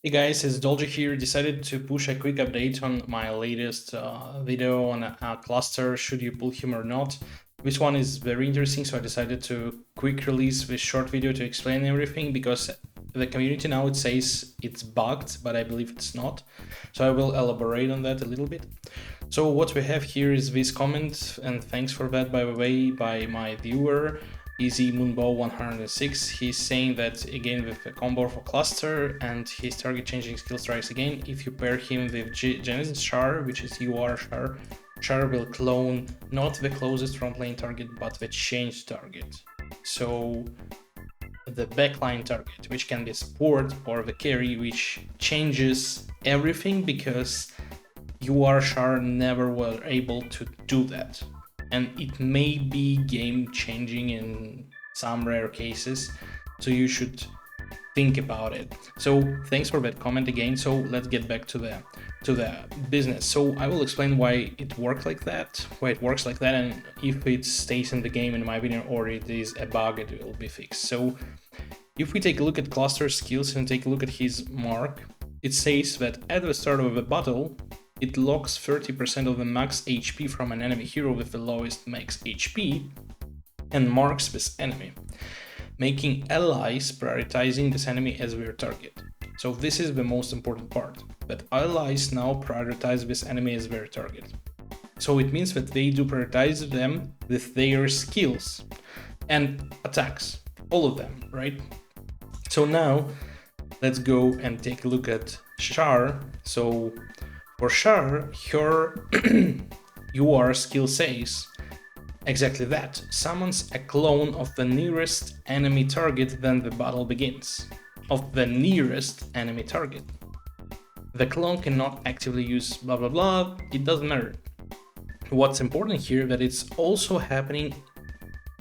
Hey guys, it's Dolce here. Decided to push a quick update on my latest video on a cluster, should you pull him or not. This one is very interesting, so I decided to quick release this short video to explain everything, because the community now it says it's bugged, but I believe it's not. So I will elaborate on that a little bit. So what we have here is this comment, and thanks for that, by the way, by my viewer Easy Moonbow 106. He's saying that again with a combo for cluster and his target changing skill strikes again. If you pair him with Genesis Shar, which is Shar, Shar will clone not the closest front lane target but the change target. So the backline target, which can be support or the carry, which changes everything because Shar never were able to do that. And it may be game changing in some rare cases, so you should think about it. So thanks for that comment again. So let's get back to the business. So I will explain why it works like that, and if it stays in the game in my opinion, or it is a bug, it will be fixed. So if we take a look at cluster skills and take a look at his mark, it says that at the start of a battle it locks 30% of the max HP from an enemy hero with the lowest max HP and marks this enemy, making allies prioritizing this enemy as their target. So this is the most important part, that allies now prioritize this enemy as their target. So it means that they do prioritize them with their skills and attacks, all of them, right? So now let's go and take a look at Shar. So for Shar, her UR skill says exactly that. Summons a clone of the nearest enemy target, then the battle begins. Of the nearest enemy target. The clone cannot actively use blah blah blah, it doesn't matter. What's important here, that it's also happening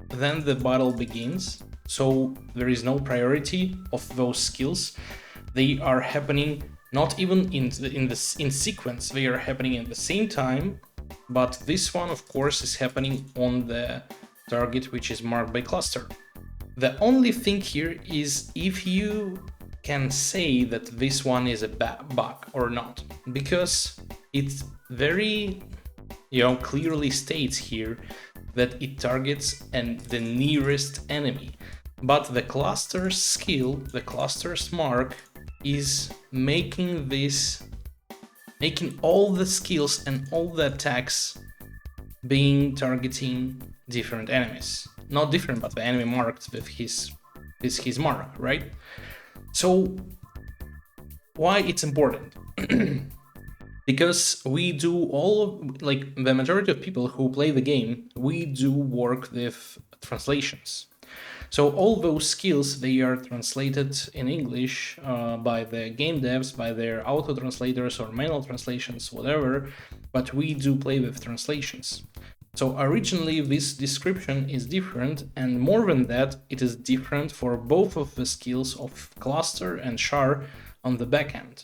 then the battle begins, so there is no priority of those skills. They are happening not even in sequence, they are happening at the same time, but this one of course is happening on the target which is marked by cluster. The only thing here is if you can say that this one is a bug or not, because it very clearly states here that it targets the nearest enemy, but the cluster's skill, the cluster's mark, is making all the skills and all the attacks being targeting different enemies. Not different, but the enemy marked with his mark, right? So why it's important? Because we do the majority of people who play the game, we do work with translations. So all those skills, they are translated in English by the game devs, by their auto translators or manual translations, whatever, but we do play with translations. So originally this description is different, and more than that, it is different for both of the skills of Cluster and Shar on the backend.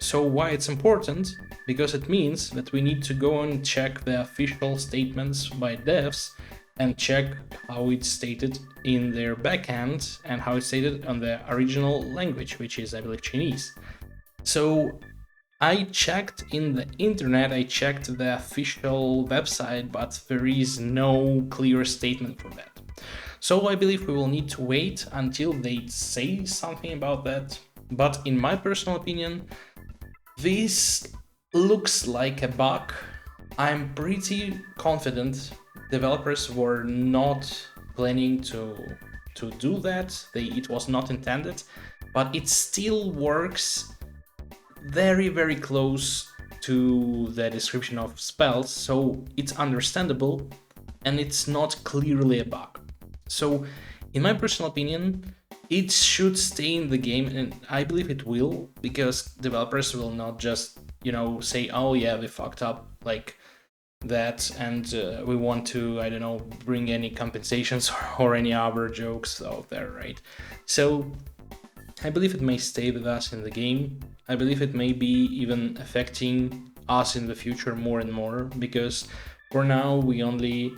So why it's important? Because it means that we need to go and check the official statements by devs and check how it's stated in their backend and how it's stated on the original language, which is, I believe, Chinese. So I checked in the internet, I checked the official website, but there is no clear statement for that. So I believe we will need to wait until they say something about that. But in my personal opinion, this looks like a bug. I'm pretty confident developers were not planning to do that. It was not intended, but it still works very, very close to the description of spells, so it's understandable and it's not clearly a bug. So in my personal opinion, it should stay in the game, and I believe it will, because developers will not just say, oh yeah, we fucked up like that, and we want to, I don't know, bring any compensations or any other jokes out there, right? So I believe it may stay with us in the game. I believe it may be even affecting us in the future more and more, because for now we only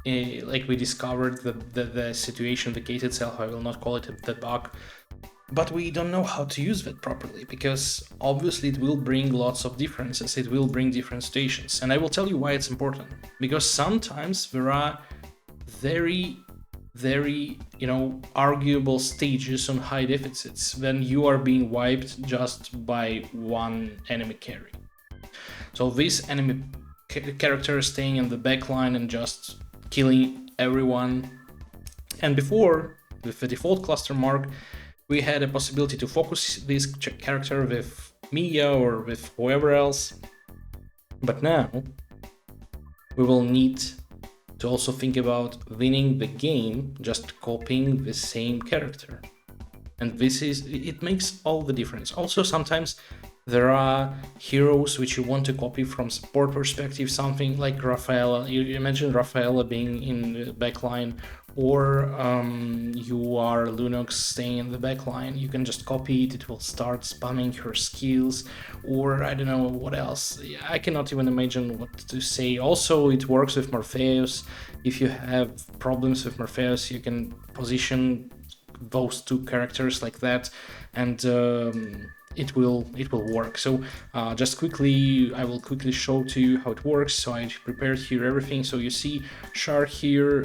we discovered the situation, the case itself. I will not call it the bug, but we don't know how to use that properly, because obviously it will bring lots of differences, it will bring different stations, and I will tell you why it's important. Because sometimes there are very arguable stages on high deficits when you are being wiped just by one enemy carry. So this enemy character staying in the backline and just killing everyone. And before, with the default cluster mark, we had a possibility to focus this character with Mia or with whoever else. But now we will need to also think about winning the game just copying the same character. And it makes all the difference. Also, sometimes there are heroes which you want to copy from support perspective, something like Rafaela. You imagine Rafaela being in the backline, or you are Lunox staying in the backline. You can just copy it, it will start spamming her skills, or I don't know what else. I cannot even imagine what to say. Also, it works with Morpheus. If you have problems with Morpheus, you can position those two characters like that, and it will work. So just quickly, I will quickly show to you how it works. So I prepared here everything. So you see Shar here,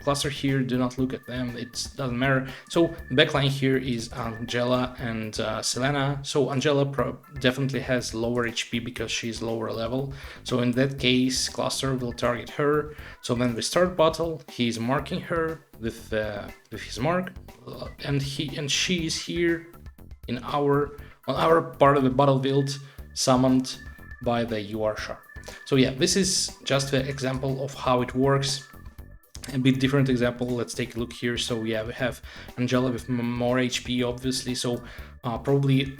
Cluster here, do not look at them, it doesn't matter. So backline here is Angela and Selena. So Angela definitely has lower HP because she's lower level. So in that case, Cluster will target her. So when we start battle, he's marking her with his mark, and she is here in on our part of the battlefield, summoned by the UR Shar. So yeah, this is just the example of how it works. A bit different example, let's take a look here. So yeah, we have Angela with more HP, obviously, so probably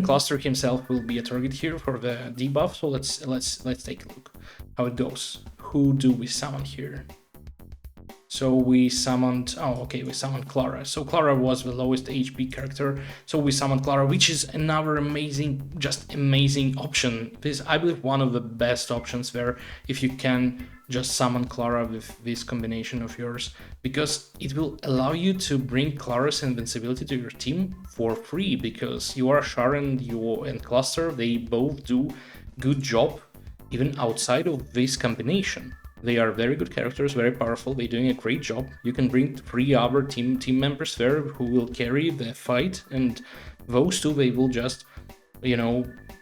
Cluster himself will be a target here for the debuff. So let's take a look how it goes. Who do we summon here? So we summoned, we summoned Clara. So Clara was the lowest HP character. So we summoned Clara, which is another just amazing option. This, I believe, one of the best options where if you can just summon Clara with this combination of yours, because it will allow you to bring Clara's invincibility to your team for free, because you are Sharon and Cluster, they both do good job even outside of this combination. They are very good characters, very powerful, they're doing a great job. You can bring 3 other team members there who will carry the fight, and those two, they will just,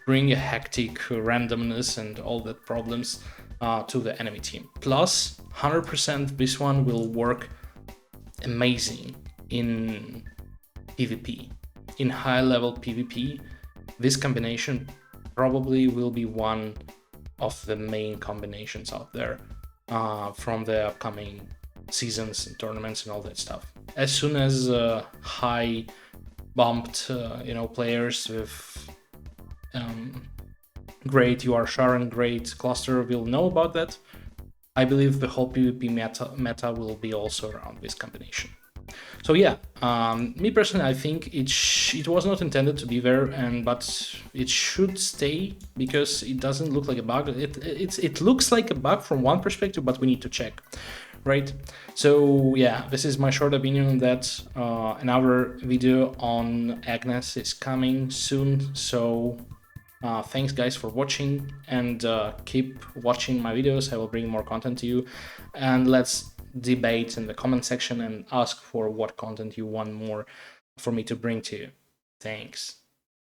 bring a hectic randomness and all that problems to the enemy team. Plus, 100% this one will work amazing in PvP. In high-level PvP, this combination probably will be one of the main combinations out there. From the upcoming seasons and tournaments and all that stuff. As soon as high bumped, players with great UR Shar and great Cluster will know about that, I believe the whole PvP meta will be also around this combination. So yeah, me personally, I think it was not intended to be there, but it should stay because it doesn't look like a bug. It looks like a bug from one perspective, but we need to check, right? So yeah, this is my short opinion on that. Another video on Agnes is coming soon, so thanks guys for watching, and keep watching my videos. I will bring more content to you, and let's debate in the comment section and ask for what content you want more for me to bring to you. Thanks.